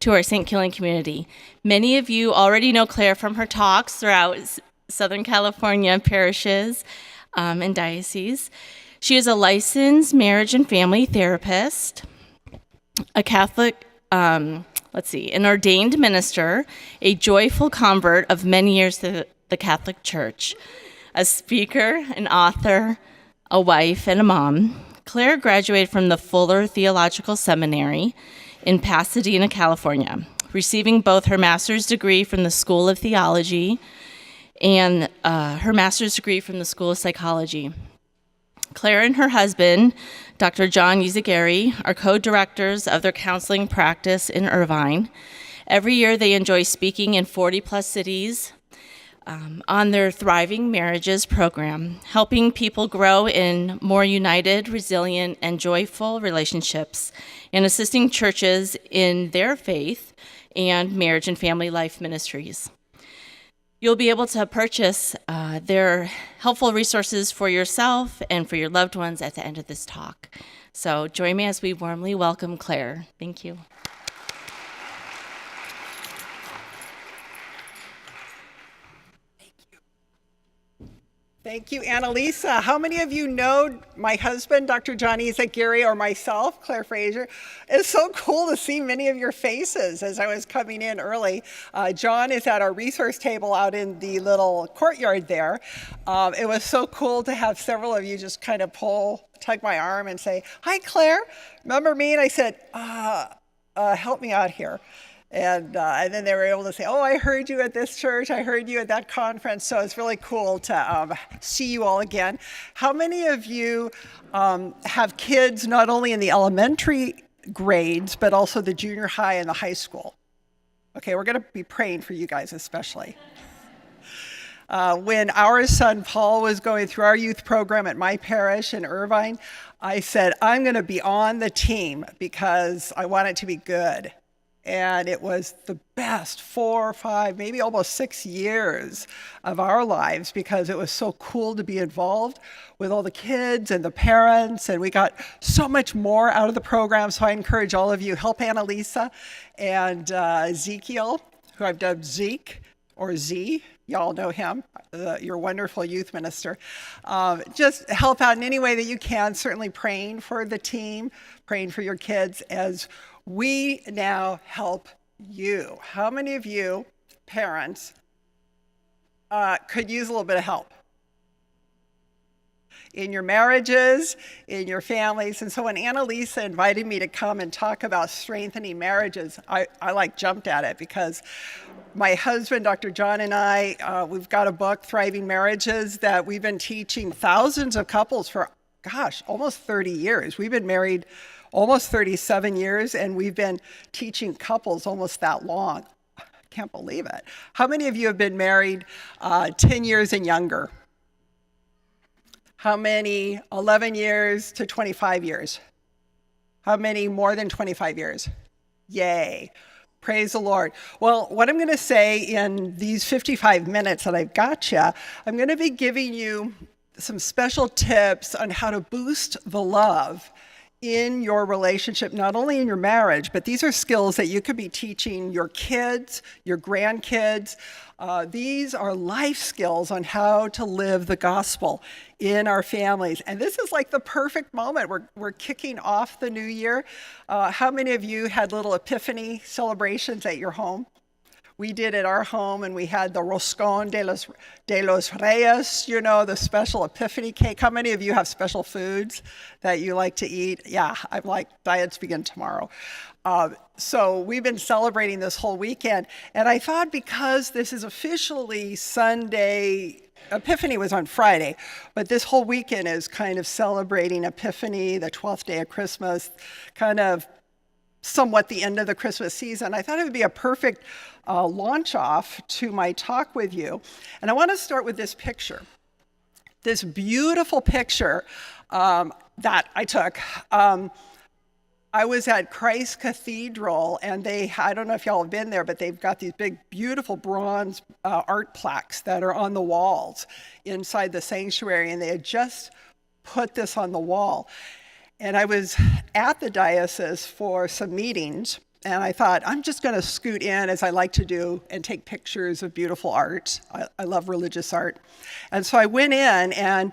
to our St. Killing community. Many of you already know Claire from her talks throughout Southern California parishes and dioceses. She is a licensed marriage and family therapist, a Catholic, an ordained minister, a joyful convert of many years to the Catholic Church, a speaker, an author, a wife, and a mom. Claire graduated from the Fuller Theological Seminary in Pasadena, California, receiving both her master's degree from the School of Theology and her master's degree from the School of Psychology. Claire and her husband, Dr. John Uzigari, are co-directors of their counseling practice in Irvine. Every year they enjoy speaking in 40-plus cities on their Thriving Marriages program, helping people grow in more united, resilient, and joyful relationships, and assisting churches in their faith and marriage and family life ministries. You'll be able to purchase their helpful resources for yourself and for your loved ones at the end of this talk. So join me as we warmly welcome Claire. Thank you. Thank you, Annalisa. How many of you know my husband, Dr. John Uzigari, or myself, Claire Fraser? It's so cool to see many of your faces as I was coming in early. John is at our resource table out in the little courtyard there. It was so cool to have several of you just kind of tug my arm and say, "Hi, Claire, remember me?" And I said, help me out here. And then they were able to say, "Oh, I heard you at this church. I heard you at that conference." So it's really cool to see you all again. How many of you have kids not only in the elementary grades, but also the junior high and the high school? Okay, we're going to be praying for you guys especially. When our son Paul was going through our youth program at my parish in Irvine, I said, "I'm going to be on the team because I want it to be good." And it was the best 4 or 5, maybe almost 6 years of our lives because it was so cool to be involved with all the kids and the parents, and we got so much more out of the program. So I encourage all of you, help Annalisa and Ezekiel, who I've dubbed Zeke or Z. Y'all know him, your wonderful youth minister. Just help out in any way that you can, certainly praying for the team, praying for your kids as we now help you. How many of you, parents, could use a little bit of help? In your marriages, in your families. And so when Annalisa invited me to come and talk about strengthening marriages, I jumped at it because my husband, Dr. John, and I, we've got a book, Thriving Marriages, that we've been teaching thousands of couples for, almost 30 years. We've been married almost 37 years, and we've been teaching couples almost that long. I can't believe it. How many of you have been married 10 years and younger? How many 11 years to 25 years? How many more than 25 years? Yay. Praise the Lord. Well, what I'm going to say in these 55 minutes that I've got you, I'm going to be giving you some special tips on how to boost the love in your relationship, not only in your marriage, but these are skills that you could be teaching your kids, your grandkids. These are life skills on how to live the gospel in our families. And this is like the perfect moment. We're kicking off the new year. How many of you had little epiphany celebrations at your home? We did at our home, and we had the Roscón de los Reyes, the special epiphany cake. How many of you have special foods that you like to eat? Yeah, I'm like, diets begin tomorrow. So we've been celebrating this whole weekend, and I thought because this is officially Sunday, Epiphany was on Friday, but this whole weekend is kind of celebrating Epiphany, the 12th day of Christmas, kind of somewhat the end of the Christmas season. I thought it would be a perfect launch off to my talk with you. And I want to start with this picture. This beautiful picture that I took. I was at Christ Cathedral, and I don't know if y'all have been there, but they've got these big, beautiful bronze art plaques that are on the walls inside the sanctuary, and they had just put this on the wall. And I was at the diocese for some meetings, and I thought, I'm just going to scoot in, as I like to do, and take pictures of beautiful art. I love religious art. And so I went in, and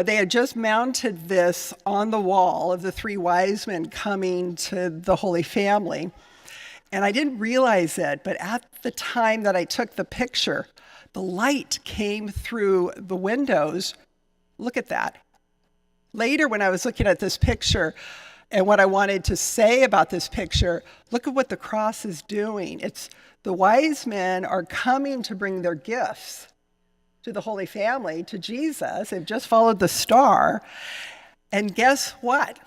they had just mounted this on the wall of the three wise men coming to the Holy Family. And I didn't realize it, but at the time that I took the picture, the light came through the windows. Look at that. Later, when I was looking at this picture and what I wanted to say about this picture, look at what the cross is doing. It's the wise men are coming to bring their gifts to the Holy Family, to Jesus. They've just followed the star. And guess what?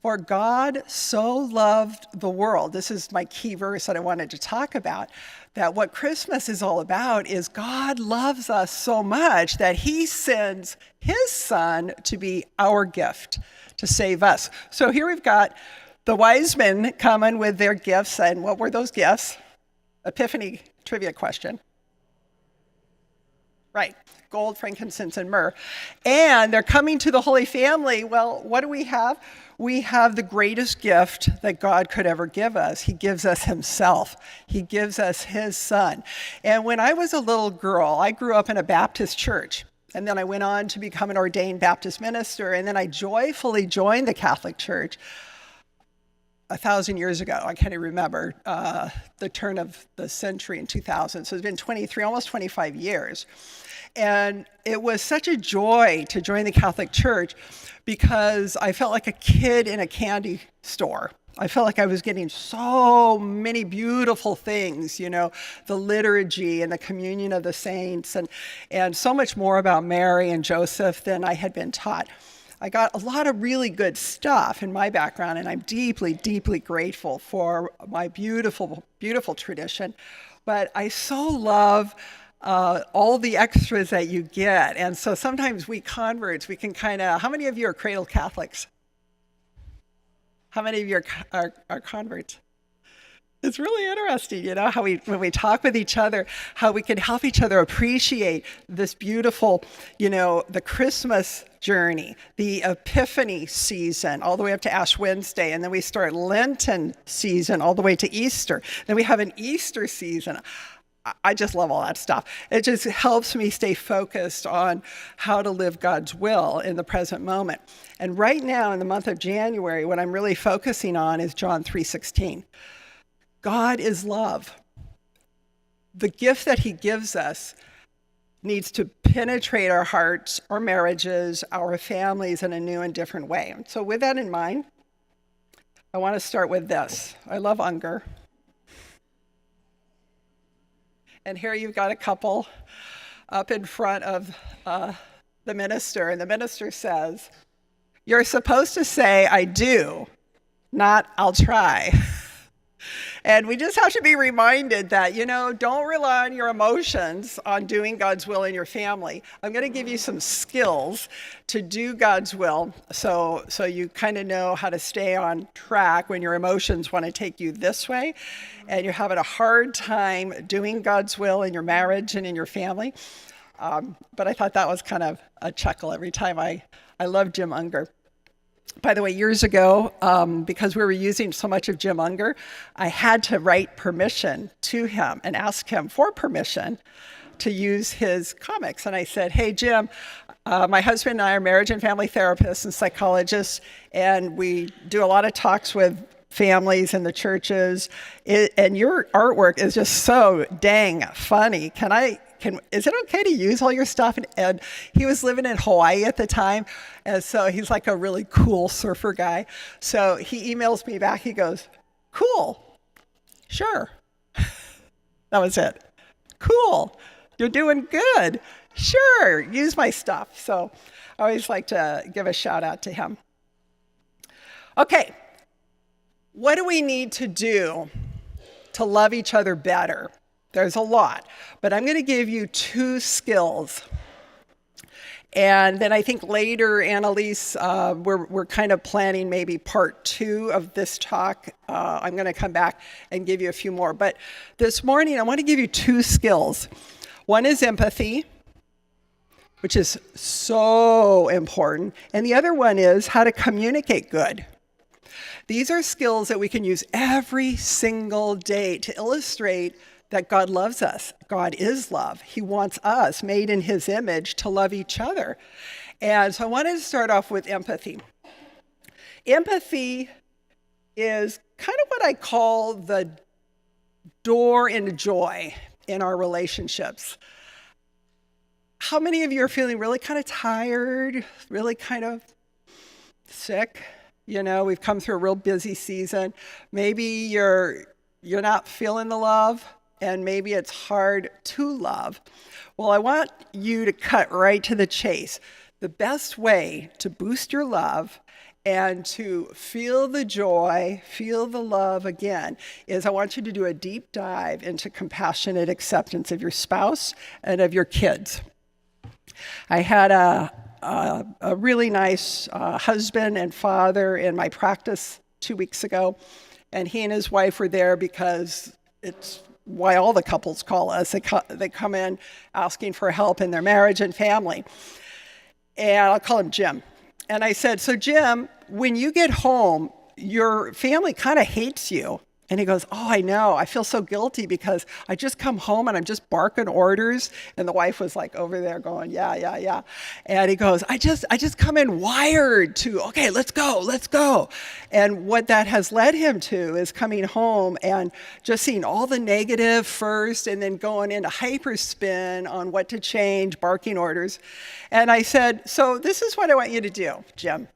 For God so loved the world. This is my key verse that I wanted to talk about. That what Christmas is all about is God loves us so much that he sends his son to be our gift, to save us. So here we've got the wise men coming with their gifts. And what were those gifts? Epiphany trivia question. Right, gold, frankincense, and myrrh. And they're coming to the Holy Family. Well, what do we have? We have the greatest gift that God could ever give us. He gives us himself. He gives us his son. And when I was a little girl, I grew up in a Baptist church. And then I went on to become an ordained Baptist minister. And then I joyfully joined the Catholic Church 1,000 years ago. I can't even remember the turn of the century in 2000. So it's been 23, almost 25 years. And it was such a joy to join the Catholic Church because I felt like a kid in a candy store. I felt like I was getting so many beautiful things, the liturgy and the communion of the saints and so much more about Mary and Joseph than I had been taught. I got a lot of really good stuff in my background, and I'm deeply, deeply grateful for my beautiful, beautiful tradition. But I so love all the extras that you get. And so sometimes we converts, we can how many of you are cradle Catholics? How many of you are converts? It's really interesting, how when we talk with each other, how we can help each other appreciate this beautiful, the Christmas journey, the Epiphany season, all the way up to Ash Wednesday, and then we start Lenten season all the way to Easter. Then we have an Easter season. I just love all that stuff. It just helps me stay focused on how to live God's will in the present moment. And right now, in the month of January, what I'm really focusing on is John 3:16. God is love. The gift that he gives us needs to penetrate our hearts, our marriages, our families in a new and different way. So with that in mind, I want to start with this. I love Unger. And here you've got a couple up in front of the minister, and the minister says, "You're supposed to say, 'I do,' not 'I'll try.'" And we just have to be reminded that, don't rely on your emotions on doing God's will in your family. I'm going to give you some skills to do God's will so you kind of know how to stay on track when your emotions want to take you this way and you're having a hard time doing God's will in your marriage and in your family. But I thought that was kind of a chuckle every time. I love Jim Unger. By the way, years ago, because we were using so much of Jim Unger, I had to write permission to him and ask him for permission to use his comics. And I said, "Hey, Jim, my husband and I are marriage and family therapists and psychologists, and we do a lot of talks with families in the churches, and your artwork is just so dang funny. Is it okay to use all your stuff?" And he was living in Hawaii at the time, and so he's like a really cool surfer guy. So he emails me back. He goes, "Cool, sure." That was it. "Cool, you're doing good. Sure, use my stuff." So I always like to give a shout out to him. Okay, what do we need to do to love each other better? There's a lot, but I'm going to give you 2 skills. And then I think later, Annalise, we're kind of planning maybe part 2 of this talk. I'm going to come back and give you a few more. But this morning, I want to give you 2 skills. One is empathy, which is so important. And the other one is how to communicate good. These are skills that we can use every single day to illustrate that God loves us. God is love. He wants us, made in his image, to love each other. And so I wanted to start off with empathy. Empathy is kind of what I call the door into joy in our relationships. How many of you are feeling really kind of tired, really kind of sick? You know, we've come through a real busy season. Maybe you're not feeling the love, and maybe it's hard to love. Well, I want you to cut right to the chase. The best way to boost your love and to feel the joy, feel the love again, is I want you to do a deep dive into compassionate acceptance of your spouse and of your kids. I had a really nice husband and father in my practice 2 weeks ago, and he and his wife were there because it's why all the couples call us. They come in asking for help in their marriage and family. And I'll call him Jim. And I said, so Jim, when you get home, your family kind of hates you. And he goes, oh, I know. I feel so guilty because I just come home and I'm just barking orders. And the wife was like over there going, yeah. And he goes, I just come in wired to, okay, let's go. And what that has led him to is coming home and just seeing all the negative first and then going into hyperspin on what to change, barking orders. And I said, so this is what I want you to do, Jim.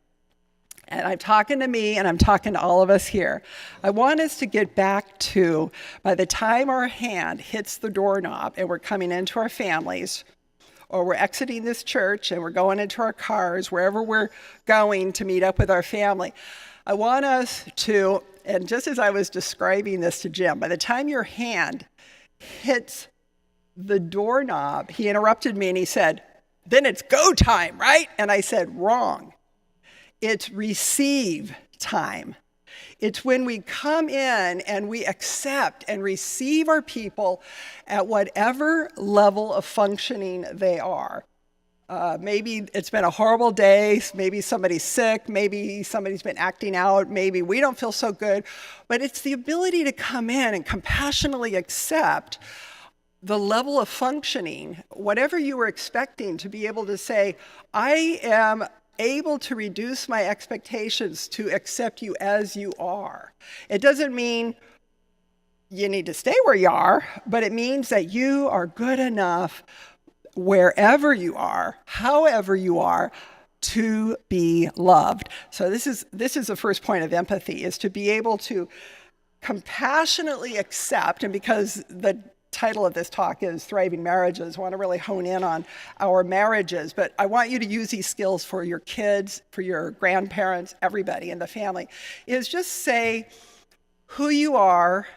And I'm talking to me and I'm talking to all of us here. I want us to get back to, by the time our hand hits the doorknob and we're coming into our families, or we're exiting this church and we're going into our cars, wherever we're going to meet up with our family, I want us to, and just as I was describing this to Jim, by the time your hand hits the doorknob, he interrupted me and he said, then it's go time, right? And I said, wrong. It's receive time. It's when we come in and we accept and receive our people at whatever level of functioning they are. Maybe it's been a horrible day. Maybe somebody's sick. Maybe somebody's been acting out. Maybe we don't feel so good. But it's the ability to come in and compassionately accept the level of functioning, whatever you were expecting, to be able to say, I am able to reduce my expectations to accept you as you are. It doesn't mean you need to stay where you are, but it means that you are good enough wherever you are, however you are, to be loved. So this is the first point of empathy, is to be able to compassionately accept, and because the title of this talk is Thriving Marriages, I want to really hone in on our marriages, but I want you to use these skills for your kids, for your grandparents, everybody in the family, is just say who you are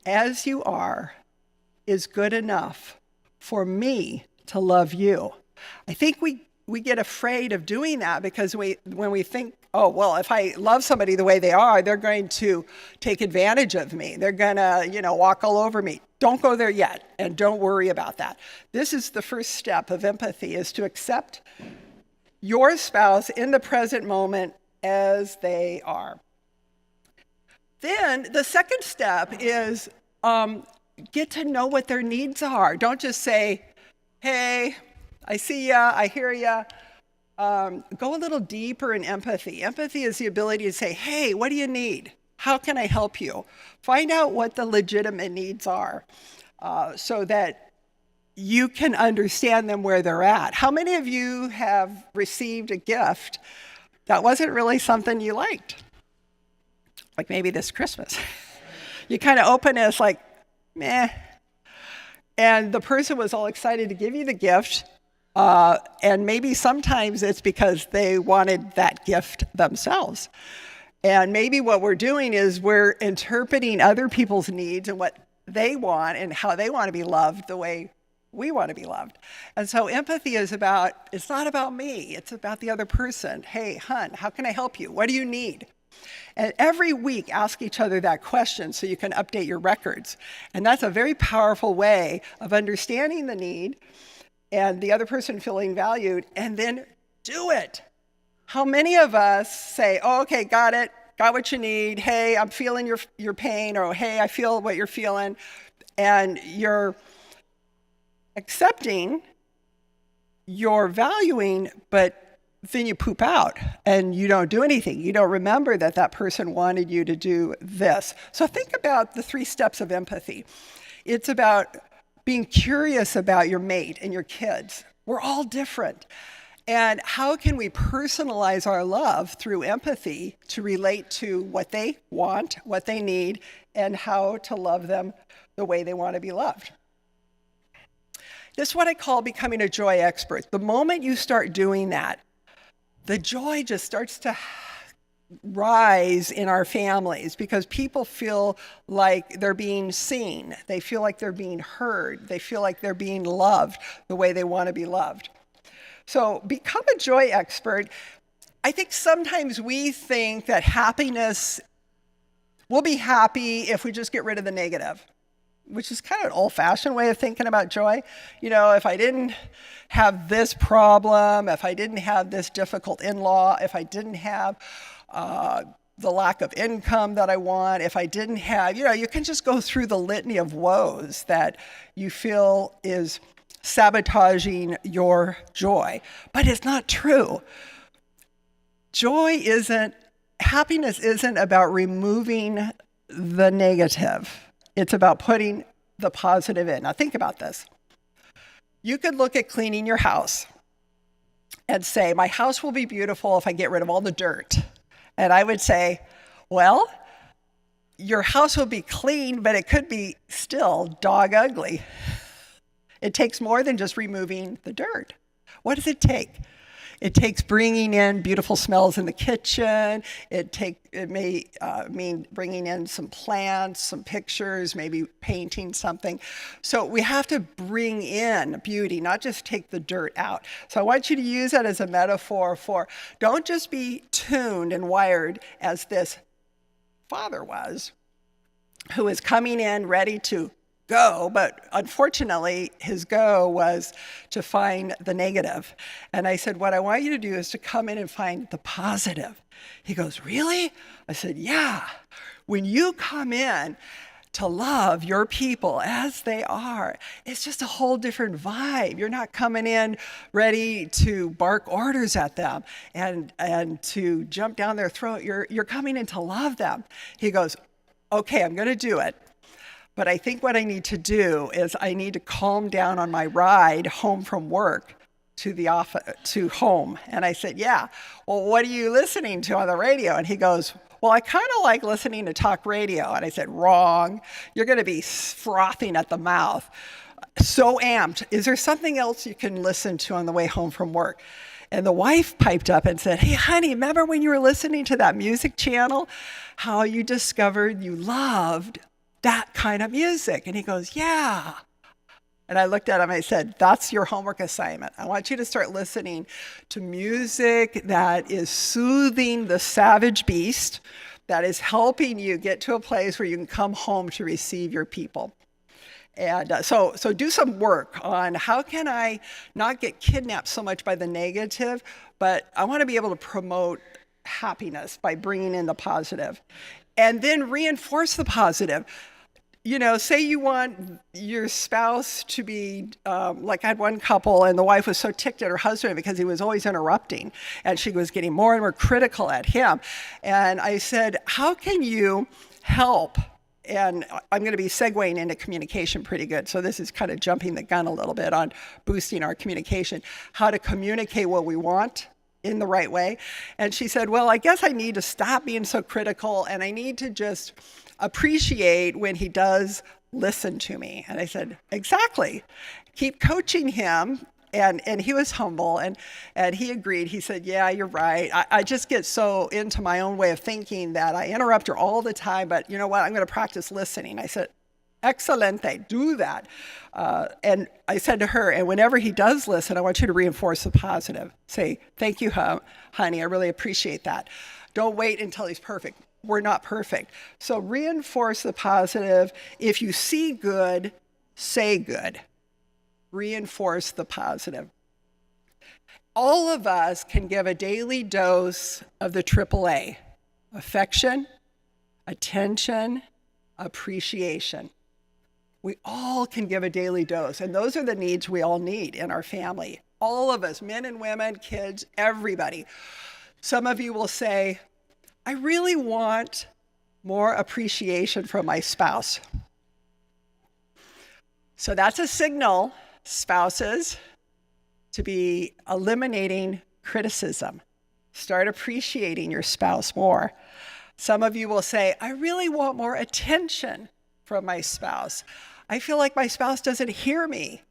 as you are is good enough for me to love you. I think we get afraid of doing that because when we think, oh, well, if I love somebody the way they are, they're going to take advantage of me. They're going to, walk all over me. Don't go there yet, and don't worry about that. This is the first step of empathy, is to accept your spouse in the present moment as they are. Then the second step is get to know what their needs are. Don't just say, hey, I see ya, I hear ya. Go a little deeper in empathy. Empathy is the ability to say, hey, what do you need? How can I help you? Find out what the legitimate needs are so that you can understand them where they're at. How many of you have received a gift that wasn't really something you liked? Like maybe this Christmas. You kind of open it, it's like, meh. And the person was all excited to give you the gift. And maybe sometimes it's because they wanted that gift themselves. And maybe what we're doing is we're interpreting other people's needs and what they want and how they want to be loved the way we want to be loved. And so empathy is it's not about me, it's about the other person. Hey, hon, how can I help you? What do you need? And every week, ask each other that question so you can update your records. And that's a very powerful way of understanding the need and the other person feeling valued, and then do it. How many of us say, oh, okay, got it, got what you need. Hey, I'm feeling your pain, or hey, I feel what you're feeling. And you're accepting, you're valuing, but then you poop out and you don't do anything. You don't remember that that person wanted you to do this. So think about the 3 steps of empathy. It's about being curious about your mate and your kids. We're all different. And how can we personalize our love through empathy to relate to what they want, what they need, and how to love them the way they want to be loved? This is what I call becoming a joy expert. The moment you start doing that, the joy just starts to rise in our families because people feel like they're being seen. They feel like they're being heard. They feel like they're being loved the way they want to be loved. So become a joy expert. I think sometimes we think that happiness, we'll be happy if we just get rid of the negative, which is kind of an old-fashioned way of thinking about joy. You know, if I didn't have this problem, if I didn't have this difficult in-law, if I didn't have the lack of income that I want, if I didn't have, you can just go through the litany of woes that you feel is sabotaging your joy. But it's not true. Happiness isn't about removing the negative. It's about putting the positive in. Now think about this. You could look at cleaning your house and say, my house will be beautiful if I get rid of all the dirt. And I would say, well, your house will be clean, but it could be still dog ugly. It takes more than just removing the dirt. What does it take? It takes bringing in beautiful smells in the kitchen. It may mean bringing in some plants, some pictures, maybe painting something. So we have to bring in beauty, not just take the dirt out. So I want you to use that as a metaphor for don't just be tuned and wired as this father was, who is coming in ready to go, but unfortunately his go was to find the negative. And I said, what I want you to do is to come in and find the positive. He goes, really? I said, yeah. When you come in to love your people as they are, it's just a whole different vibe. You're not coming in ready to bark orders at them and to jump down their throat. You're coming in to love them. He goes, okay, I'm going to do it. But I think what I need to do is I need to calm down on my ride home from work to home. And I said, yeah, well, what are you listening to on the radio? And he goes, well, I kind of like listening to talk radio. And I said, wrong. You're going to be frothing at the mouth. So amped. Is there something else you can listen to on the way home from work? And the wife piped up and said, hey, honey, remember when you were listening to that music channel, how you discovered you loved that kind of music? And he goes, yeah. And I looked at him and I said, that's your homework assignment. I want you to start listening to music that is soothing the savage beast, that is helping you get to a place where you can come home to receive your people. And so do some work on how can I not get kidnapped so much by the negative, but I want to be able to promote happiness by bringing in the positive. And then reinforce the positive. You know, say you want your spouse to be, like I had one couple and the wife was so ticked at her husband because he was always interrupting and she was getting more and more critical at him. And I said, how can you help? And I'm going to be segueing into communication pretty good. So this is kind of jumping the gun a little bit on boosting our communication, how to communicate what we want in the right way. And she said, well, I guess I need to stop being so critical and I need to just appreciate when he does listen to me. And I said, exactly. Keep coaching him. And he was humble and he agreed. He said, yeah, you're right. I just get so into my own way of thinking that I interrupt her all the time, but you know what? I'm going to practice listening. I said, excelente, do that. And I said to her, and whenever he does listen, I want you to reinforce the positive. Say, thank you, honey. I really appreciate that. Don't wait until he's perfect. We're not perfect. So reinforce the positive. If you see good, say good. Reinforce the positive. All of us can give a daily dose of the AAA, affection, attention, appreciation. We all can give a daily dose, and those are the needs we all need in our family. All of us, men and women, kids, everybody. Some of you will say, I really want more appreciation from my spouse. So that's a signal, spouses, to be eliminating criticism. Start appreciating your spouse more. Some of you will say, I really want more attention from my spouse. I feel like my spouse doesn't hear me.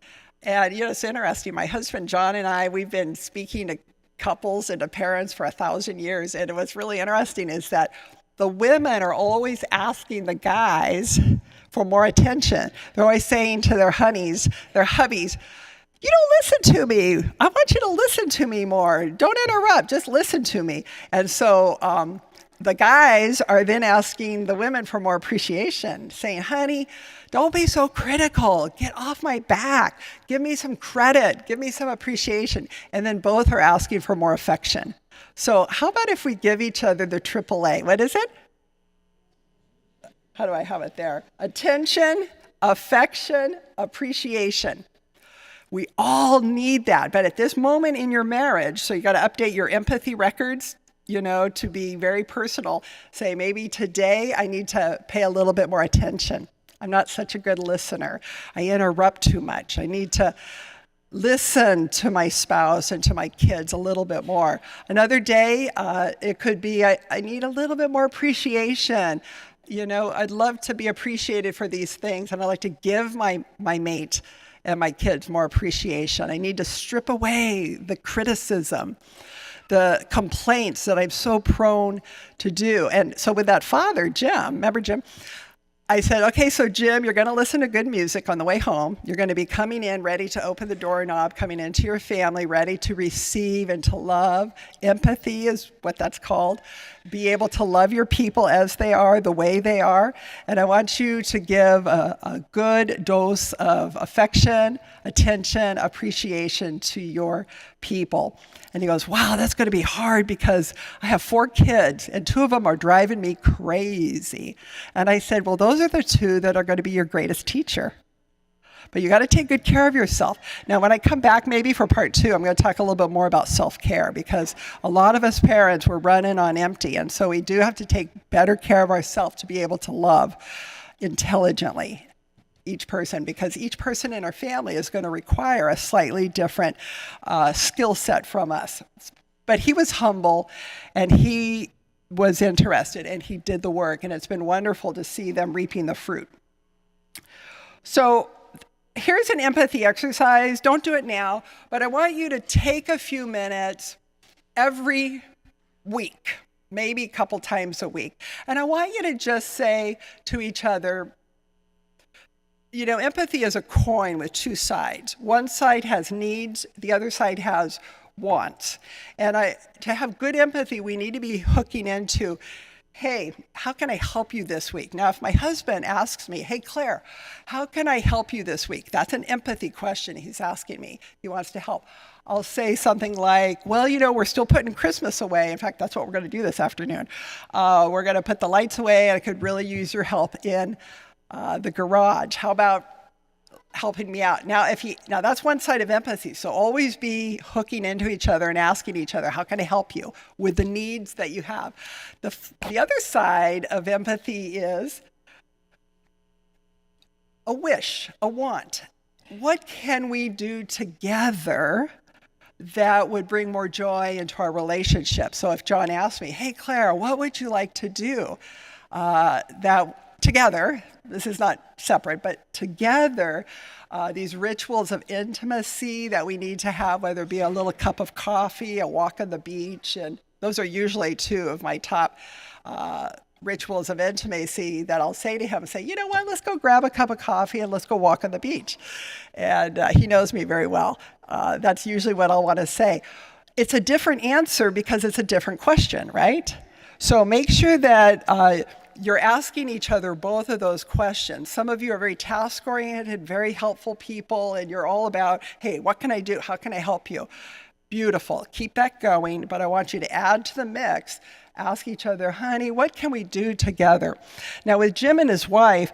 And it's interesting. My husband, John, and I, we've been speaking to couples and to parents for 1,000 years. And what's really interesting is that the women are always asking the guys for more attention. They're always saying to their honeys, their hubbies, you don't listen to me. I want you to listen to me more. Don't interrupt. Just listen to me. And so the guys are then asking the women for more appreciation, saying, honey, don't be so critical. Get off my back. Give me some credit. Give me some appreciation. And then both are asking for more affection. So how about if we give each other the AAA? What is it? How do I have it there? Attention, affection, appreciation. We all need that. But at this moment in your marriage, so you got to update your empathy records, to be very personal. Say, maybe today I need to pay a little bit more attention. I'm not such a good listener. I interrupt too much. I need to listen to my spouse and to my kids a little bit more. Another day, it could be I need a little bit more appreciation. I'd love to be appreciated for these things, and I like to give my mate and my kids more appreciation. I need to strip away the criticism, the complaints that I'm so prone to do. And so with that father, Jim, remember Jim? I said, okay, so Jim, you're going to listen to good music on the way home. You're going to be coming in ready to open the doorknob, coming into your family, ready to receive and to love. Empathy is what that's called. Be able to love your people as they are, the way they are. And I want you to give a good dose of affection, attention, appreciation to your people. And he goes, wow, that's going to be hard because I have 4 kids and 2 of them are driving me crazy. And I said, well, those are the 2 that are going to be your greatest teacher. But you got to take good care of yourself. Now, when I come back maybe for part 2, I'm going to talk a little bit more about self-care because a lot of us parents, we're running on empty. And so we do have to take better care of ourselves to be able to love intelligently each person, because each person in our family is going to require a slightly different skill set from us. But he was humble and he was interested and he did the work, and it's been wonderful to see them reaping the fruit. So here's an empathy exercise. Don't do it now, but I want you to take a few minutes every week, maybe a couple times a week. And I want you to just say to each other, empathy is a coin with 2 sides. One side has needs, the other side has wants. And to have good empathy, we need to be hooking into, hey, how can I help you this week? Now, if my husband asks me, hey, Claire, how can I help you this week? That's an empathy question he's asking me. He wants to help. I'll say something like, well, we're still putting Christmas away. In fact, that's what we're going to do this afternoon. We're going to put the lights away. I could really use your help in the garage. How about helping me out? Now, that's one side of empathy. So always be hooking into each other and asking each other, how can I help you with the needs that you have? The other side of empathy is a wish, a want. What can we do together that would bring more joy into our relationship? So if John asked me, hey, Claire, what would you like to do that together, this is not separate, but together, these rituals of intimacy that we need to have, whether it be a little cup of coffee, a walk on the beach, and those are usually 2 of my top rituals of intimacy that I'll say to him, say, you know what, let's go grab a cup of coffee and let's go walk on the beach. And he knows me very well. That's usually what I'll want to say. It's a different answer because it's a different question, right? So make sure that you're asking each other both of those questions. Some of you are very task-oriented, very helpful people, and you're all about, hey, what can I do? How can I help you? Beautiful. Keep that going, but I want you to add to the mix ask each other, honey, what can we do together? Now with Jim and his wife,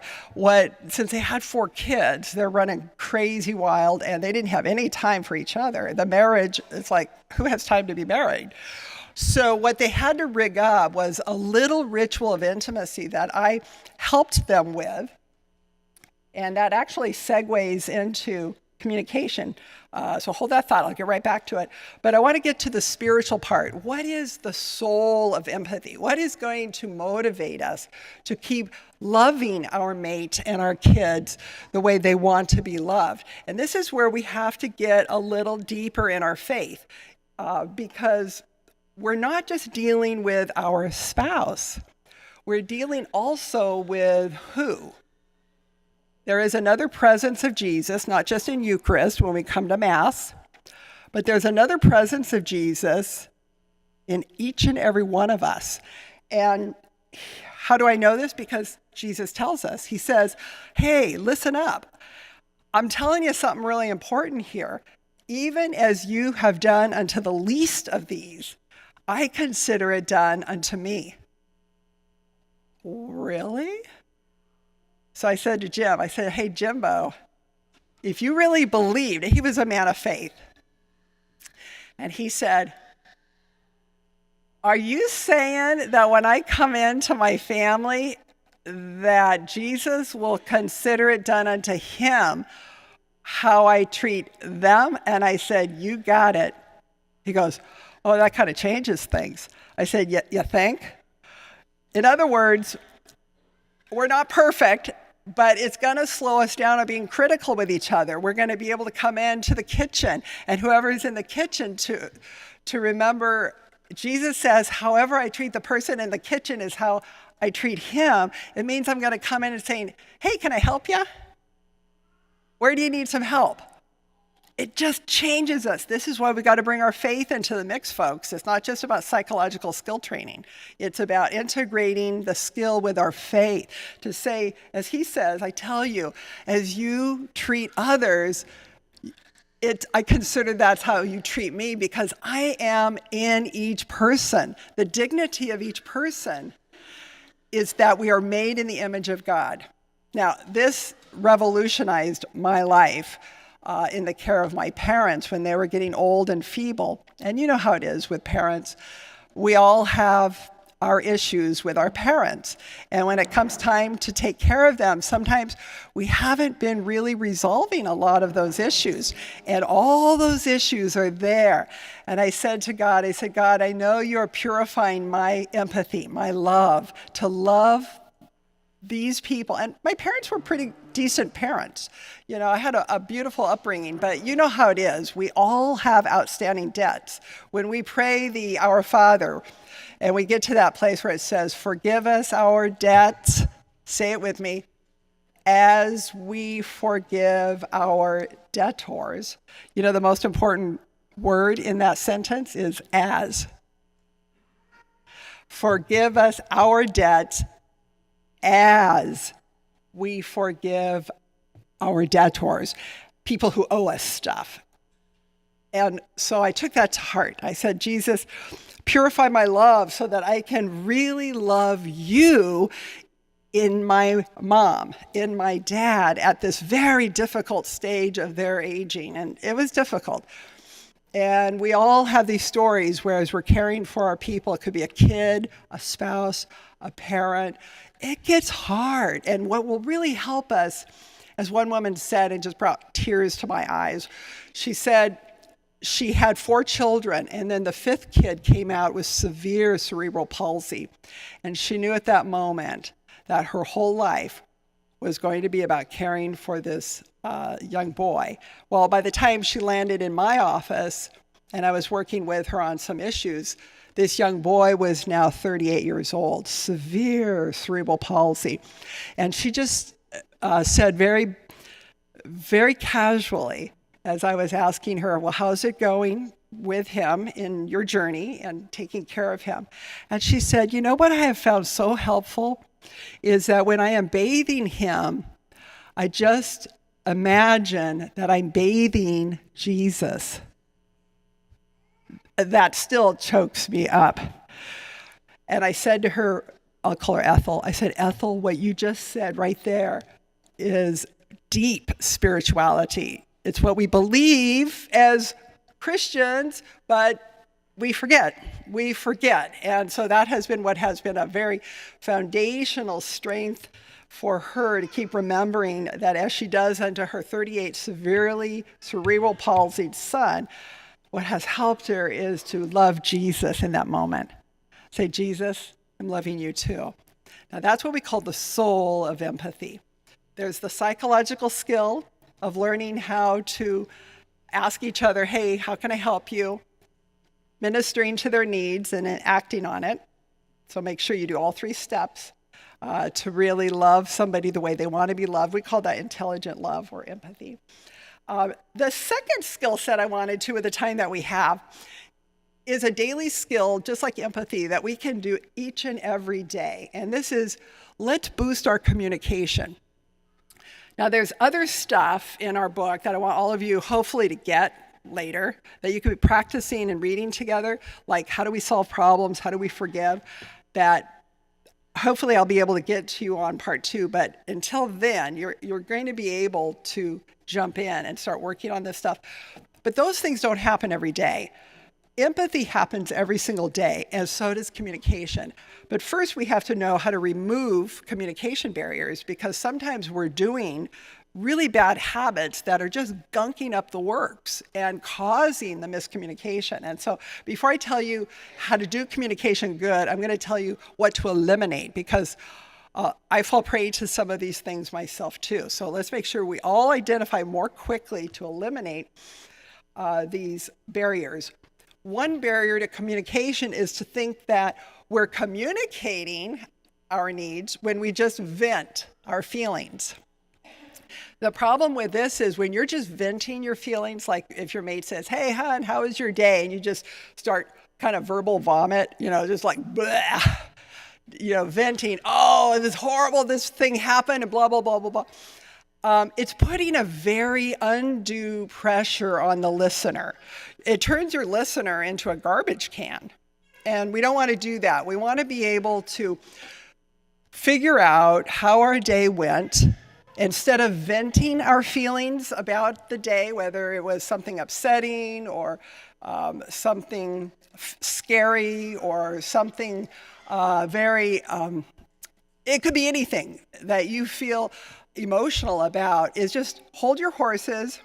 since they had 4 kids, they're running crazy wild and they didn't have any time for each other. The marriage, it's like, who has time to be married? So what they had to rig up was a little ritual of intimacy that I helped them with. And that actually segues into communication. So hold that thought, I'll get right back to it. But I want to get to the spiritual part. What is the soul of empathy? What is going to motivate us to keep loving our mate and our kids the way they want to be loved? And this is where we have to get a little deeper in our faith, because we're not just dealing with our spouse, we're dealing also with who? There is another presence of Jesus, not just in Eucharist when we come to Mass, but there's another presence of Jesus in each and every one of us. And how do I know this? Because Jesus tells us. He says, hey, listen up. I'm telling you something really important here. Even as you have done unto the least of these, I consider it done unto me. Really? So I said to Jim, hey, Jimbo, if you really believed, he was a man of faith. And he said, are you saying that when I come into my family, that Jesus will consider it done unto him how I treat them? And I said, you got it. He goes, oh, that kind of changes things. I said, you think? In other words, we're not perfect, but it's going to slow us down on being critical with each other. We're going to be able to come into the kitchen, and whoever's in the kitchen to remember, Jesus says, however I treat the person in the kitchen is how I treat him. It means I'm going to come in and saying, hey, can I help you? Where do you need some help? It just changes us. This is why we got to bring our faith into the mix, folks. It's not just about psychological skill training. It's about integrating the skill with our faith to say, as he says, I tell you, as you treat others, I consider that's how you treat me because I am in each person. The dignity of each person is that we are made in the image of God. Now, this revolutionized my life. In the care of my parents when they were getting old and feeble. And you know how it is with parents. We all have our issues with our parents. And when it comes time to take care of them, sometimes we haven't been really resolving a lot of those issues. And all those issues are there. And I said to God, God, I know you're purifying my empathy, my love, to love these people. And my parents were pretty decent parents. You know, I had a beautiful upbringing, but you know how it is. We all have outstanding debts. When we pray the Our Father, and we get to that place where it says, forgive us our debts, say it with me, as we forgive our debtors. You know, the most important word in that sentence is as. Forgive us our debts as we forgive our debtors, people who owe us stuff. And so I took that to heart. I said, Jesus, purify my love so that I can really love you in my mom, in my dad, at this very difficult stage of their aging. And it was difficult. And we all have these stories where as we're caring for our people, it could be a kid, a spouse, a parent. It gets hard. And what will really help us, as one woman said, and just brought tears to my eyes, she said she had 4 children, and then the 5th kid came out with severe cerebral palsy. And she knew at that moment that her whole life was going to be about caring for this young boy. Well, by the time she landed in my office, and I was working with her on some issues, this young boy was now 38 years old, severe cerebral palsy. And she just said very, very casually, as I was asking her, well, how's it going with him in your journey and taking care of him? And she said, you know what I have found so helpful is that when I am bathing him, I just imagine that I'm bathing Jesus. That still chokes me up. And I said to her, I'll call her Ethel, I said, Ethel, what you just said right there is deep spirituality. It's what we believe as Christians, but we forget. We forget. And so that has been what has been a very foundational strength for her to keep remembering that as she does unto her 38 severely cerebral palsied son, what has helped her is to love Jesus in that moment. Say, Jesus, I'm loving you too. Now that's what we call the soul of empathy. There's the psychological skill of learning how to ask each other, hey, how can I help you? Ministering to their needs and acting on it. So make sure you do all 3 steps to really love somebody the way they want to be loved. We call that intelligent love or empathy. The second skill set I wanted to, with the time that we have, is a daily skill, just like empathy, that we can do each and every day. And this is, let's boost our communication. Now, there's other stuff in our book that I want all of you hopefully to get later, that you could be practicing and reading together, like how do we solve problems, how do we forgive, that hopefully I'll be able to get to you on part 2, but until then, you're going to be able to jump in and start working on this stuff. But those things don't happen every day. Empathy happens every single day, and so does communication. But first, we have to know how to remove communication barriers, because sometimes we're doing really bad habits that are just gunking up the works and causing the miscommunication. And so before I tell you how to do communication good, I'm going to tell you what to eliminate, because I fall prey to some of these things myself too. So let's make sure we all identify more quickly to eliminate these barriers. One barrier to communication is to think that we're communicating our needs when we just vent our feelings. The problem with this is when you're just venting your feelings, like if your mate says, hey, hon, how was your day? And you just start kind of verbal vomit, just like, blah, venting, oh, this horrible, this thing happened, and blah, blah, blah, blah, blah. It's putting a very undue pressure on the listener. It turns your listener into a garbage can. And we don't want to do that. We want to be able to figure out how our day went. Instead of venting our feelings about the day, whether it was something upsetting or something scary or something it could be anything that you feel emotional about, is just hold your horses.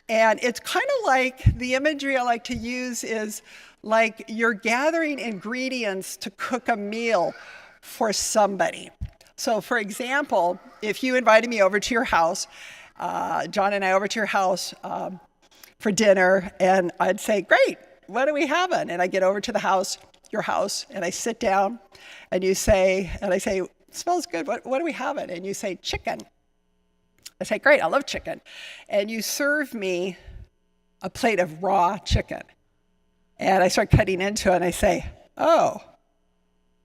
And it's kind of like, the imagery I like to use is like you're gathering ingredients to cook a meal for somebody. So for example, if you invited me over to your house, John and I over to your house for dinner, and I'd say, great, what are we having? And I get over to the house, your house, and I sit down, and I say, it smells good, what are we having? And you say, chicken. I say, great, I love chicken. And you serve me a plate of raw chicken. And I start cutting into it, and I say, oh,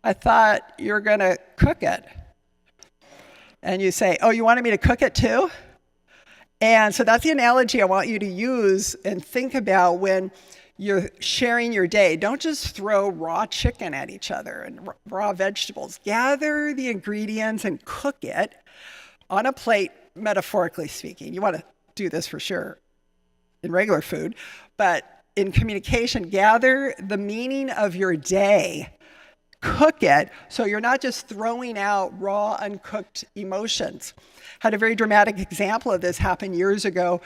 I thought you were going to cook it. And you say, oh, you wanted me to cook it too? And so that's the analogy I want you to use and think about when you're sharing your day. Don't just throw raw chicken at each other and raw vegetables. Gather the ingredients and cook it on a plate, metaphorically speaking. You want to do this for sure in regular food, but in communication, gather the meaning of your day. Cook it so you're not just throwing out raw, uncooked emotions. Had a very dramatic example of this happen years ago,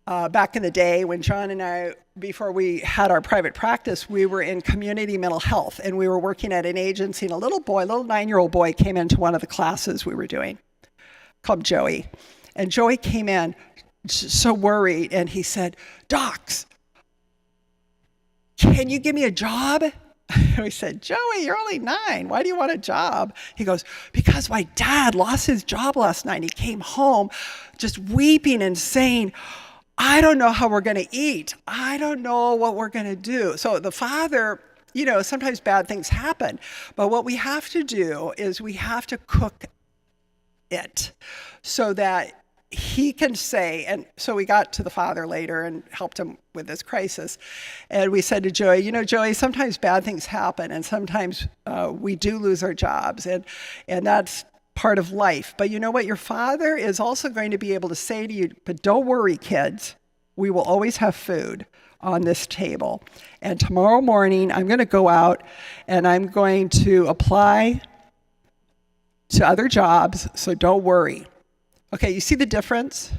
back in the day when John and I, before we had our private practice, we were in community mental health, and we were working at an agency, and a little 9-year-old boy came into one of the classes we were doing, called Joey. And Joey came in so worried, and he said, docs, can you give me a job? And we said, Joey, you're only 9. Why do you want a job? He goes, because my dad lost his job last night. He came home just weeping and saying, I don't know how we're going to eat. I don't know what we're going to do. So the father, sometimes bad things happen. But what we have to do is we have to cook it so that he can say, and so we got to the father later and helped him with this crisis. And we said to Joey, Joey, sometimes bad things happen, and sometimes we do lose our jobs, and that's part of life. But you know what? Your father is also going to be able to say to you, but don't worry, kids. We will always have food on this table. And tomorrow morning, I'm going to go out and I'm going to apply to other jobs, so don't worry. Okay, you see the difference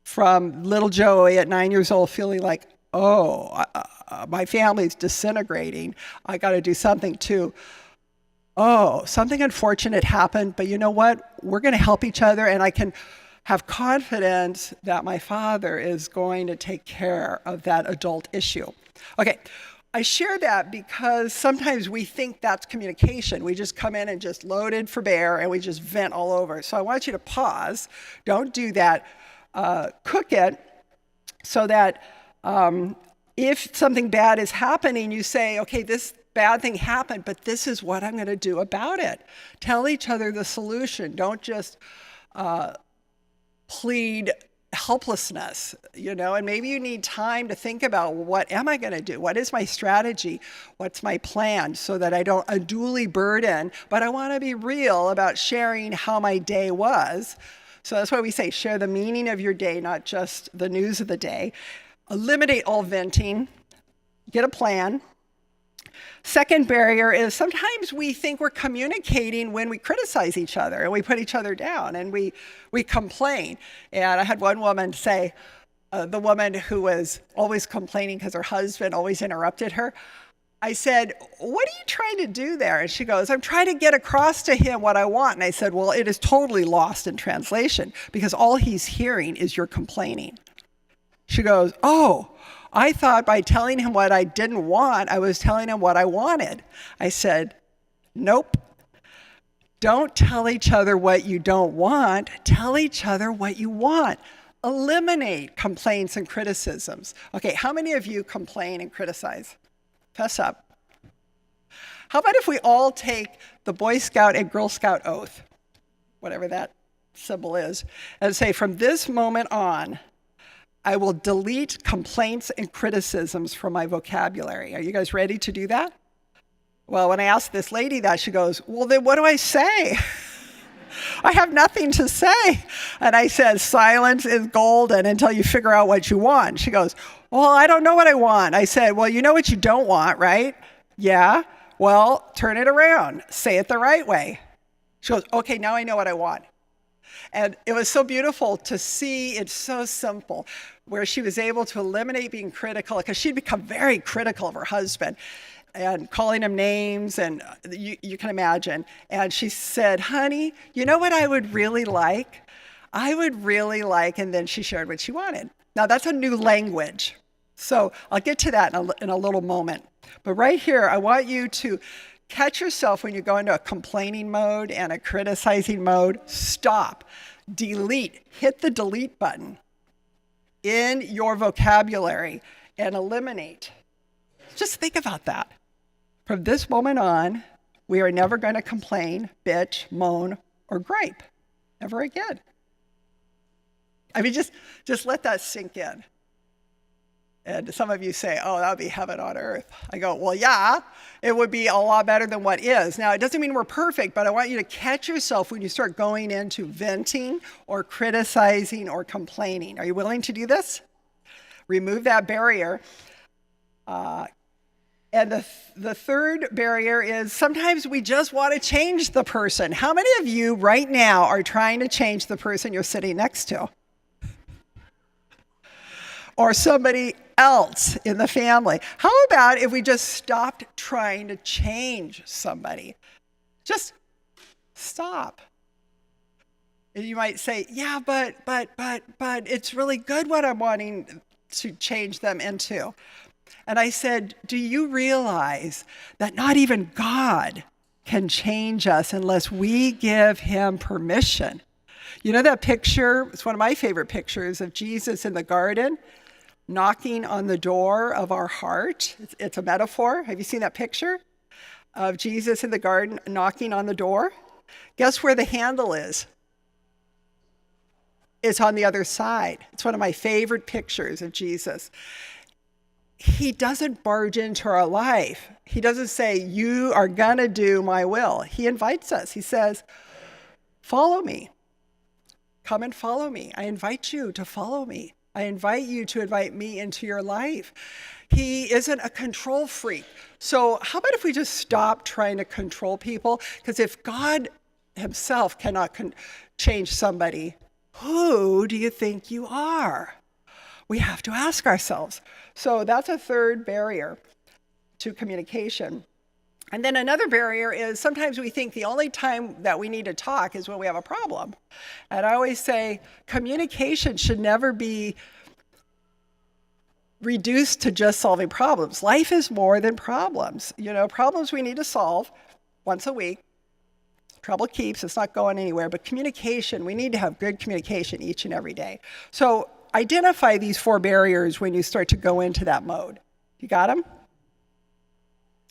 from little Joey at 9 years old feeling like, my family's disintegrating. I got to do something too. Oh, something unfortunate happened, but you know what? We're going to help each other, and I can have confidence that my father is going to take care of that adult issue. Okay, I share that because sometimes we think that's communication. We just come in and just loaded for bear and we just vent all over. So I want you to pause. Don't do that. Cook it so that if something bad is happening, you say, okay, this bad thing happened, but this is what I'm going to do about it. Tell each other the solution. Don't just plead helplessness, and maybe you need time to think about, what am I going to do? What is my strategy? What's my plan, so that I don't unduly burden, but I want to be real about sharing how my day was. So that's why we say share the meaning of your day, not just the news of the day. Eliminate all venting. Get a plan. Second barrier is sometimes we think we're communicating when we criticize each other and we put each other down and we complain. And I had one woman say, the woman who was always complaining because her husband always interrupted her, I said, what are you trying to do there? And she goes, I'm trying to get across to him what I want. And I said, well, it is totally lost in translation because all he's hearing is your complaining. She goes, oh, I thought by telling him what I didn't want, I was telling him what I wanted. I said, nope. Don't tell each other what you don't want. Tell each other what you want. Eliminate complaints and criticisms. Okay, how many of you complain and criticize? Fess up. How about if we all take the Boy Scout and Girl Scout oath, whatever that symbol is, and say, from this moment on, I will delete complaints and criticisms from my vocabulary. Are you guys ready to do that? Well, when I asked this lady that, she goes, well, then what do I say? I have nothing to say. And I said, silence is golden until you figure out what you want. She goes, well, I don't know what I want. I said, well, you know what you don't want, right? Yeah. Well, turn it around. Say it the right way. She goes, okay, now I know what I want. And it was so beautiful to see, it's so simple, where she was able to eliminate being critical, because she'd become very critical of her husband and calling him names, and you can imagine. And she said, honey, you know what I would really like? I would really like, and then she shared what she wanted. Now that's a new language. So I'll get to that in a little moment. But right here, I want you to catch yourself when you go into a complaining mode and a criticizing mode. Stop, delete, hit the delete button in your vocabulary and eliminate. Just think about that. From this moment on, we are never going to complain, bitch, moan, or gripe. Never again. I mean, just let that sink in. And some of you say, oh, that would be heaven on earth. I go, well, yeah, it would be a lot better than what is. Now, it doesn't mean we're perfect, but I want you to catch yourself when you start going into venting or criticizing or complaining. Are you willing to do this? Remove that barrier. And the third barrier is sometimes we just want to change the person. How many of you right now are trying to change the person you're sitting next to? Or somebody else in the family? How about if we just stopped trying to change somebody? Just stop. And you might say, yeah, but it's really good what I'm wanting to change them into. And I said, do you realize that not even God can change us unless we give him permission? You know that picture? It's one of my favorite pictures of Jesus in the garden, knocking on the door of our heart. It's a metaphor. Have you seen that picture of Jesus in the garden knocking on the door? Guess where the handle is? is on the other side. It's one of my favorite pictures of Jesus. He doesn't barge into our life. He doesn't say, you are going to do my will. He invites us. He says, follow me. Come and follow me. I invite you to follow me. I invite you to invite me into your life. He isn't a control freak. So how about if we just stop trying to control people? Because if God himself cannot change somebody, who do you think you are? We have to ask ourselves. So that's a third barrier to communication. And then another barrier is sometimes we think the only time that we need to talk is when we have a problem. And I always say communication should never be reduced to just solving problems. Life is more than problems. Problems we need to solve once a week. Trouble keeps, it's not going anywhere. But communication, we need to have good communication each and every day. So identify these 4 barriers when you start to go into that mode. You got them?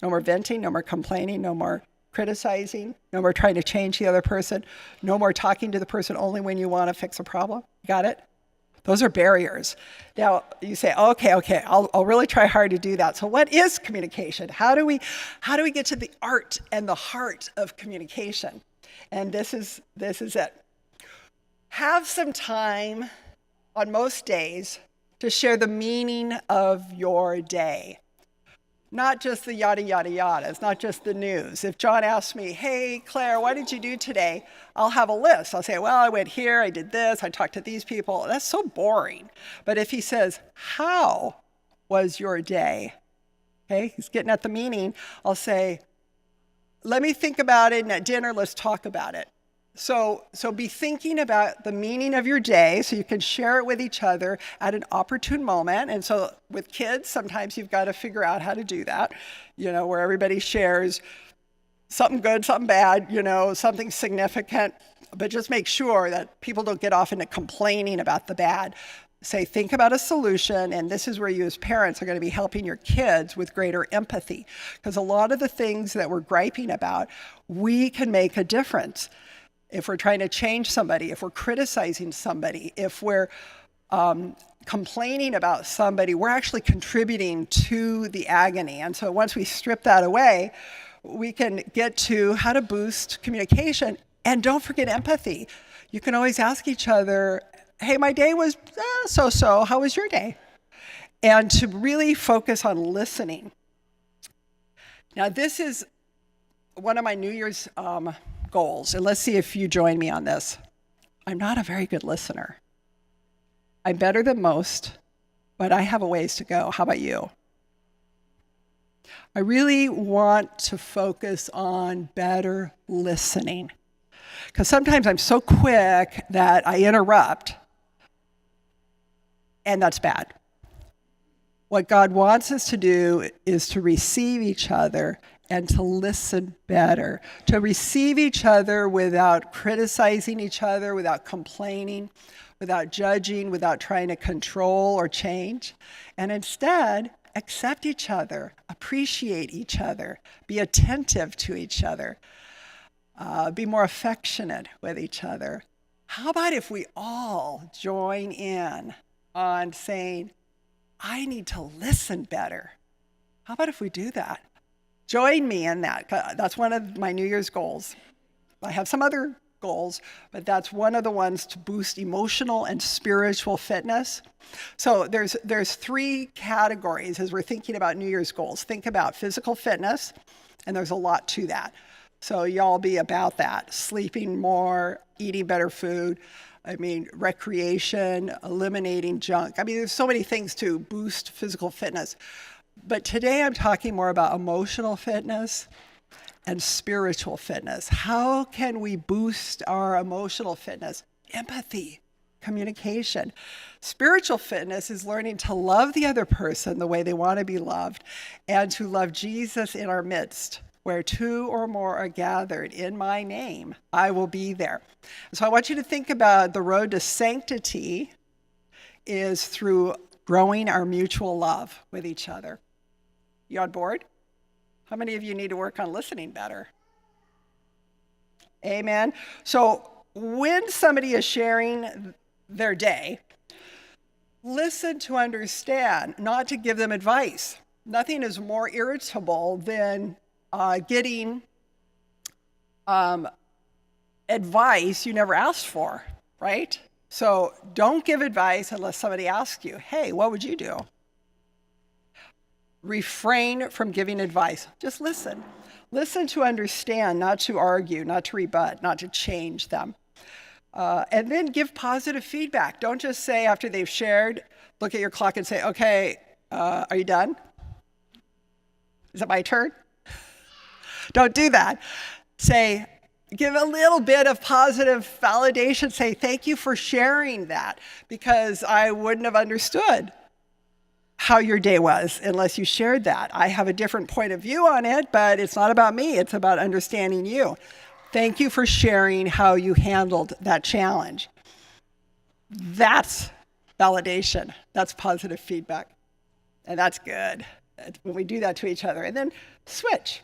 No more venting, no more complaining, no more criticizing, no more trying to change the other person, no more talking to the person only when you want to fix a problem. Got it? Those are barriers. Now you say, okay, I'll really try hard to do that. So what is communication? How do we get to the art and the heart of communication? And this is it. Have some time on most days to share the meaning of your day. Not just the yada, yada, yada. It's not just the news. If John asks me, hey, Claire, what did you do today? I'll have a list. I'll say, well, I went here, I did this, I talked to these people. That's so boring. But if he says, how was your day? Okay, he's getting at the meaning. I'll say, let me think about it, and at dinner, let's talk about it. So be thinking about the meaning of your day so you can share it with each other at an opportune moment. And so with kids, sometimes you've got to figure out how to do that, where everybody shares something good, something bad, something significant, but just make sure that people don't get off into complaining about the bad. Say, think about a solution, and this is where you as parents are going to be helping your kids with greater empathy. Because a lot of the things that we're griping about, we can make a difference. If we're trying to change somebody, if we're criticizing somebody, if we're complaining about somebody, we're actually contributing to the agony. And so once we strip that away, we can get to how to boost communication. And don't forget empathy. You can always ask each other, hey, my day was so-so. How was your day? And to really focus on listening. Now, this is one of my New Year's goals, and let's see if you join me on this. I'm not a very good listener. I'm better than most, but I have a ways to go. How about you? I really want to focus on better listening, because sometimes I'm so quick that I interrupt, and that's bad. What God wants us to do is to receive each other and to listen better, to receive each other without criticizing each other, without complaining, without judging, without trying to control or change, and instead accept each other, appreciate each other, be attentive to each other, be more affectionate with each other. How about if we all join in on saying, I need to listen better? How about if we do that? Join me in that. That's one of my New Year's goals. I have some other goals, but that's one of the ones to boost emotional and spiritual fitness. So there's 3 categories as we're thinking about New Year's goals. Think about physical fitness, and there's a lot to that. So y'all be about that. Sleeping more, eating better food. Recreation, eliminating junk. There's so many things to boost physical fitness. But today I'm talking more about emotional fitness and spiritual fitness. How can we boost our emotional fitness? Empathy, communication. Spiritual fitness is learning to love the other person the way they want to be loved and to love Jesus in our midst. Where 2 or more are gathered in my name, I will be there. So I want you to think about the road to sanctity is through growing our mutual love with each other. You on board? How many of you need to work on listening better? Amen. So when somebody is sharing their day. Listen to understand, not to give them advice. Nothing is more irritable than getting advice you never asked for, right? So don't give advice unless somebody asks you, hey, what would you do? Refrain from giving advice. Just listen. Listen to understand, not to argue, not to rebut, not to change them. And then give positive feedback. Don't just say after they've shared, look at your clock and say, okay, are you done? Is it my turn? Don't do that. Say, give a little bit of positive validation. Say, thank you for sharing that, because I wouldn't have understood how your day was unless you shared that. I have a different point of view on it, but it's not about me. It's about understanding you. Thank you for sharing how you handled that challenge. That's validation. That's positive feedback. And that's good when we do that to each other. And then switch.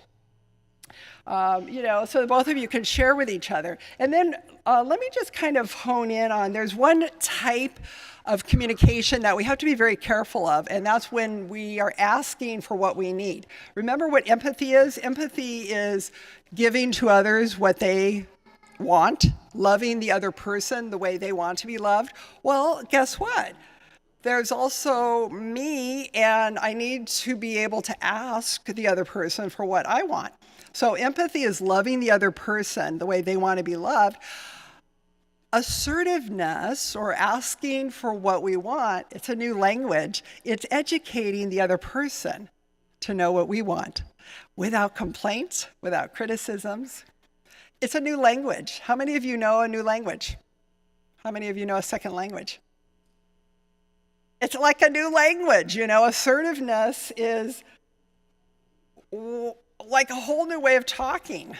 So both of you can share with each other. And then let me just kind of hone in on, there's one type of communication that we have to be very careful of, and that's when we are asking for what we need. Remember what empathy is? Empathy is giving to others what they want, loving the other person the way they want to be loved. Well, guess what? There's also me, and I need to be able to ask the other person for what I want. So empathy is loving the other person the way they want to be loved. Assertiveness, or asking for what we want, it's a new language. It's educating the other person to know what we want without complaints, without criticisms. It's a new language. How many of you know a new language? How many of you know a second language? It's like a new language, Assertiveness is like a whole new way of talking.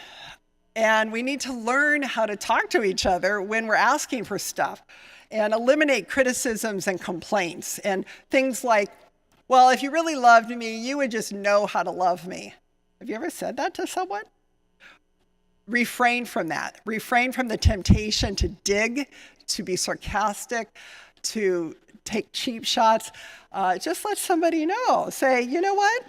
And we need to learn how to talk to each other when we're asking for stuff, and eliminate criticisms and complaints and things like, well, if you really loved me, you would just know how to love me. Have you ever said that to someone? Refrain from that. Refrain from the temptation to dig, to be sarcastic, to take cheap shots. Just let somebody know. Say, you know what?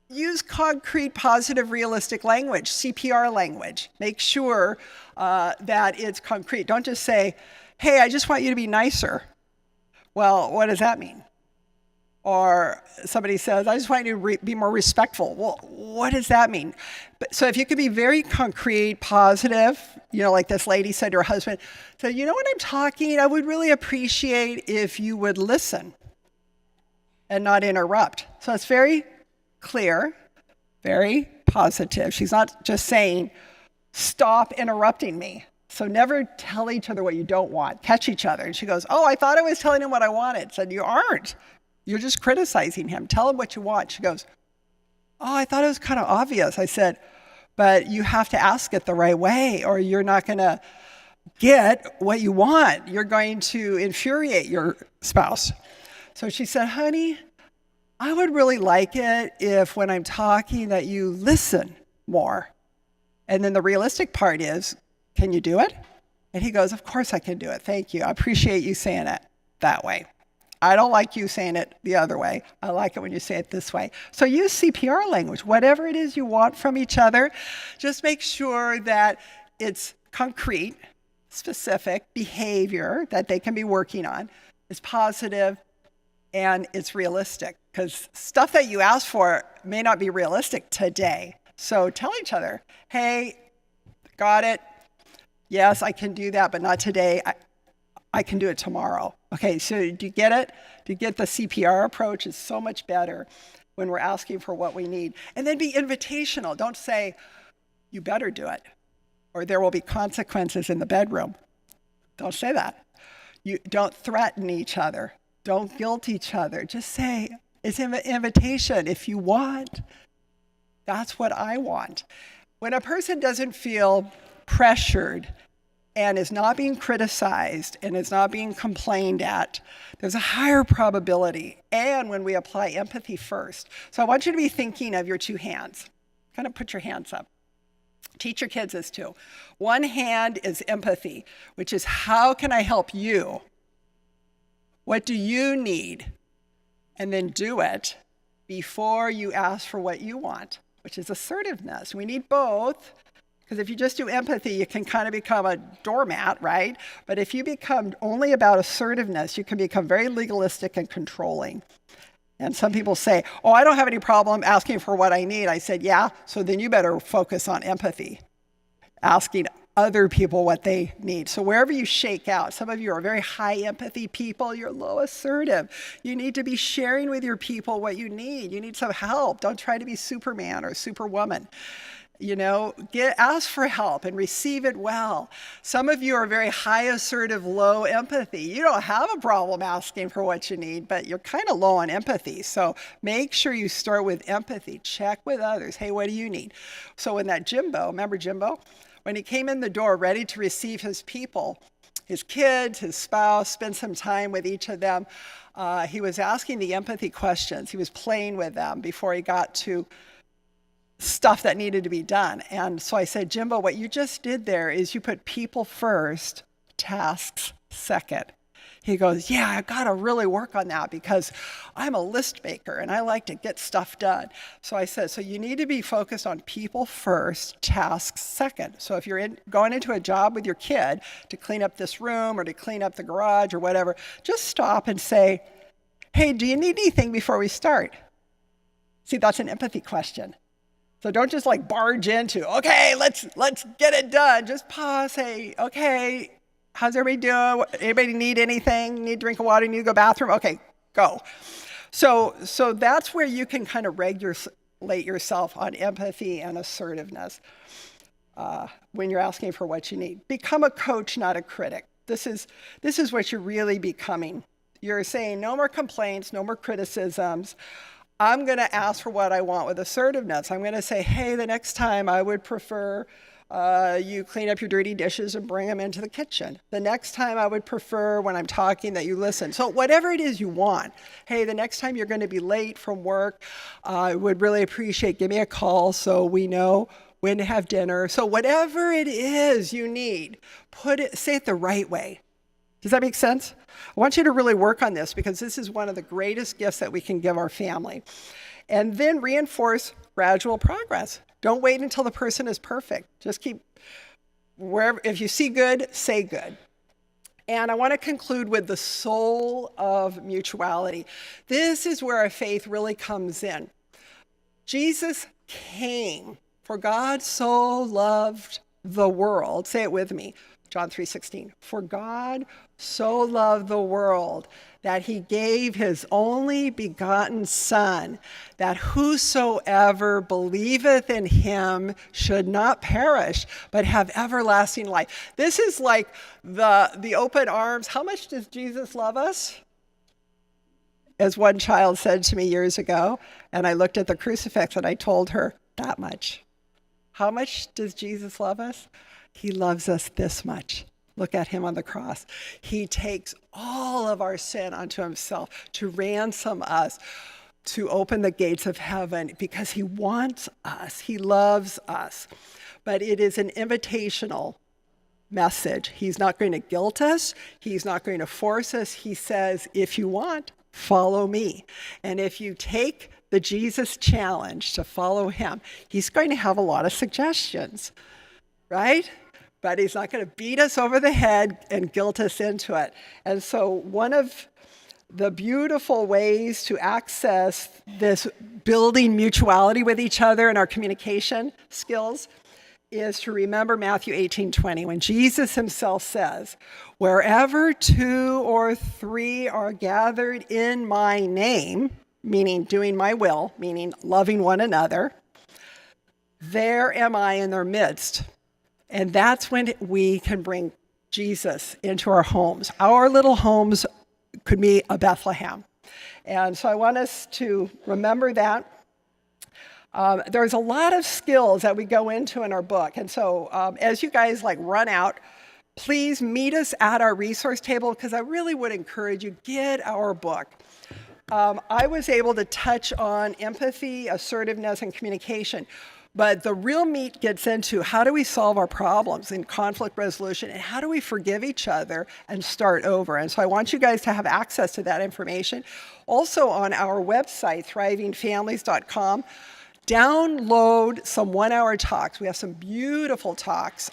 Use concrete, positive, realistic language, CPR language. Make sure that it's concrete. Don't just say, hey, I just want you to be nicer. Well, what does that mean? Or somebody says, I just want you to be more respectful. Well, what does that mean? So if you could be very concrete, positive, like this lady said to her husband, so when I'm talking, I would really appreciate if you would listen and not interrupt. So it's very clear, very positive. She's not just saying, stop interrupting me. So never tell each other what you don't want. Catch each other. And she goes, oh, I thought I was telling him what I wanted. Said, you aren't. You're just criticizing him. Tell him what you want. She goes, oh, I thought it was kind of obvious. I said, but you have to ask it the right way, or you're not going to get what you want. You're going to infuriate your spouse. So she said, honey, I would really like it if when I'm talking that you listen more. And then the realistic part is, can you do it? And he goes, of course I can do it. Thank you. I appreciate you saying it that way. I don't like you saying it the other way. I like it when you say it this way. So use CPR language. Whatever it is you want from each other, just make sure that it's concrete, specific behavior that they can be working on, is positive, and it's realistic. Because stuff that you ask for may not be realistic today. So tell each other, hey, got it. Yes, I can do that, but not today. I can do it tomorrow. Okay, so do you get it? Do you get the CPR approach? Is so much better when we're asking for what we need. And then be invitational. Don't say, you better do it, or there will be consequences in the bedroom. Don't say that. You don't threaten each other. Don't guilt each other. Just say, it's an invitation. If you want, that's what I want. When a person doesn't feel pressured and is not being criticized and is not being complained at, there's a higher probability. And when we apply empathy first. So I want you to be thinking of your two hands. Kind of put your hands up. Teach your kids this too. One hand is empathy, which is how can I help you? What do you need? And then do it before you ask for what you want, which is assertiveness. We need both, because if you just do empathy, you can kind of become a doormat, right? But if you become only about assertiveness, you can become very legalistic and controlling. And some people say, oh, I don't have any problem asking for what I need. I said, yeah, so then you better focus on empathy, asking other people what they need. So wherever you shake out, some of you are very high empathy people, you're low assertive. You need to be sharing with your people what you need. You need some help. Don't try to be Superman or Superwoman. Ask for help and receive it well. Some of you are very high assertive, low empathy. You don't have a problem asking for what you need, but you're kind of low on empathy. So make sure you start with empathy. Check with others. Hey, what do you need? So when that Jimbo, remember Jimbo? When he came in the door ready to receive his people, his kids, his spouse, spend some time with each of them, he was asking the empathy questions. He was playing with them before he got to stuff that needed to be done. And so I said, Jimbo, what you just did there is you put people first, tasks second. He goes, yeah, I got to really work on that because I'm a list maker and I like to get stuff done. So I said, so you need to be focused on people first, tasks second. So if you're going into a job with your kid to clean up this room or to clean up the garage or whatever, just stop and say, hey, do you need anything before we start? See, that's an empathy question. So don't just barge into, okay, let's get it done. Just pause, say, okay, how's everybody doing? Anybody need anything? Need a drink of water? Need to go to the bathroom? Okay, go. So that's where you can kind of regulate yourself on empathy and assertiveness when you're asking for what you need. Become a coach, not a critic. This is what you're really becoming. You're saying no more complaints, no more criticisms. I'm going to ask for what I want with assertiveness. I'm going to say, hey, the next time I would prefer you clean up your dirty dishes and bring them into the kitchen. The next time I would prefer when I'm talking that you listen. So whatever it is you want. Hey, the next time you're going to be late from work, I would really appreciate, give me a call so we know when to have dinner. So whatever it is you need, say it the right way. Does that make sense? I want you to really work on this because this is one of the greatest gifts that we can give our family. And then reinforce gradual progress. Don't wait until the person is perfect. Just keep if you see good, say good. And I want to conclude with the soul of mutuality. This is where our faith really comes in. Jesus came, for God so loved the world. Say it with me. John 3:16, for God so loved the world that he gave his only begotten Son, that whosoever believeth in him should not perish, but have everlasting life. This is like the open arms. How much does Jesus love us? As one child said to me years ago, and I looked at the crucifix and I told her, that much. How much does Jesus love us? He loves us this much. Look at him on the cross. He takes all of our sin onto himself to ransom us, to open the gates of heaven because he wants us. He loves us. But it is an invitational message. He's not going to guilt us. He's not going to force us. He says, if you want, follow me. And if you take the Jesus challenge to follow him, he's going to have a lot of suggestions, right? But he's not going to beat us over the head and guilt us into it. And so one of the beautiful ways to access this building mutuality with each other and our communication skills is to remember Matthew 18:20, when Jesus himself says, wherever 2 or 3 are gathered in my name, meaning doing my will, meaning loving one another, there am I in their midst. And that's when we can bring Jesus into our homes. Our little homes could be a Bethlehem. And so I want us to remember that. There's a lot of skills that we go into in our book. And so as you guys run out, please meet us at our resource table because I really would encourage you, get our book. I was able to touch on empathy, assertiveness, and communication. But the real meat gets into how do we solve our problems in conflict resolution and how do we forgive each other and start over. And so I want you guys to have access to that information. Also on our website, thrivingfamilies.com, download some 1-hour talks. We have some beautiful talks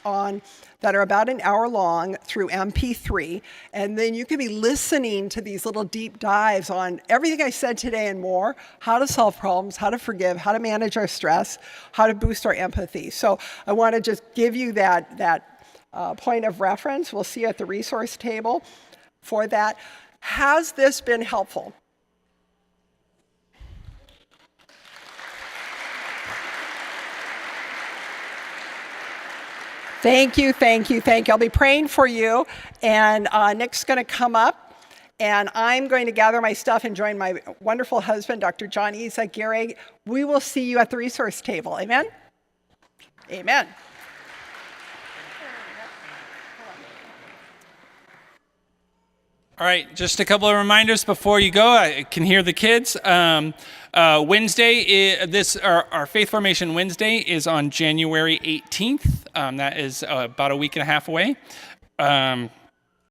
that are about an hour long through MP3. And then you can be listening to these little deep dives on everything I said today and more, how to solve problems, how to forgive, how to manage our stress, how to boost our empathy. So I want to just give you that point of reference. We'll see you at the resource table for that. Has this been helpful? Thank you, thank you, thank you. I'll be praying for you, and Nick's going to come up, and I'm going to gather my stuff and join my wonderful husband, Dr. John Gary. We will see you at the resource table. Amen? Amen. All right, just a couple of reminders before you go. I can hear the kids. Wednesday, our Faith Formation Wednesday is on January 18th. That is about a week and a half away.